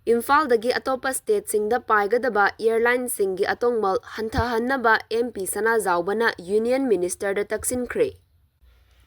IMPHALꯗagi atoppa statesingda paigadaba airlinesinggi atongmal hantha-hannaba MP Sanajaobana Union Ministerda Taksinkhre.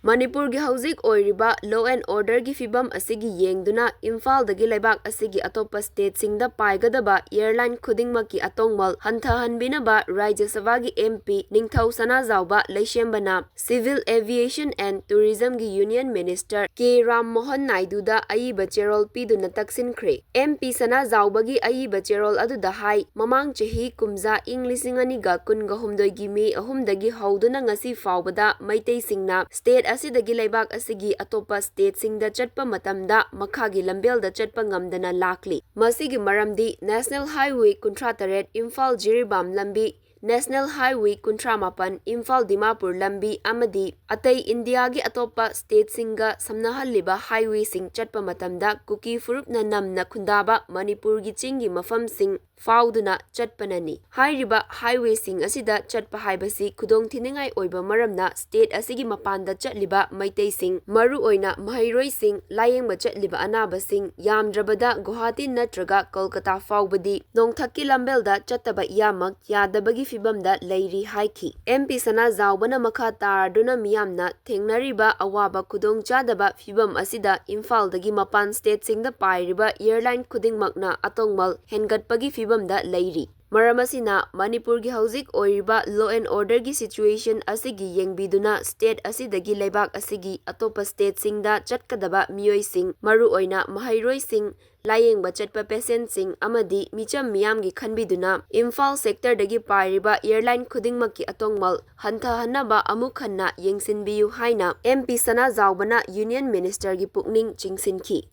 Manipurgi hauzik oiriba law and order gi fibam asigi yengduna IMPHALdagi laibak asigi atoppa statesingda paigadaba airline khudingmaki atongmal hantha-hanbinaba Rajya Sabhagi MP Ningthau Sanajaoba leishembana Civil Aviation and Tourism gi Union Minister K. Ram Mohan Naiduda aiba cherol piduna Taksinkhre. MP Sanajaobagi aiba cherol aduda hai mamang chahi kumza ing 2023 gi May 3 hauduna ngasi faubada maitei singna state asidagi laibak asigi atoppa state singda chatpa matamda makhagi lambelda chatpa ngamdana lakli. Masigi maramdi National Highway 38 IMPHAL Jiribam lambi, National Highway 38 IMPHAL Dimapur lambi amadi atai India gi atoppa state singa samnahalliba highway sing chatpa matamda kuki furupna namna khundaba Manipur gi chingi mafam sing fauduna chatpanani. Hairiba highway sing asida chatpa haibasi khudong thiningai oiba maramna state asigi mapanda chatliba maitei sing maru oina mahairoi sing layengba chatliba anaba sing yamdrabada Guwahati natraga Kolkata faubadi nongthakki lambelda chattaba yamak yadabagi fibamda leiri haiki. MP Sanajaobana makha taraduna miyamna thengnariba awaba khudong chadaba fibam asida IMPHALdagi mapan state singda pairiba airline khudingmakna atongmal hengatpagi fibamda leiri. Maramasina Manipurgi hauzik oiriba law and order gi situation asigi yengbiduna state asidagi laibak asigi atoppa state singda chatkadaba miyoi sing maru oina mahairoi sing layengba chatpa patient sing amadi micham miyamgi khanbiduna IMPHAL sector dagi pairiba airline khudingmaki atongmal hantha-hannaba amuk khanna yengsinbiyu haina MP Sanajaobana Union Minister gi pukning chingsinki.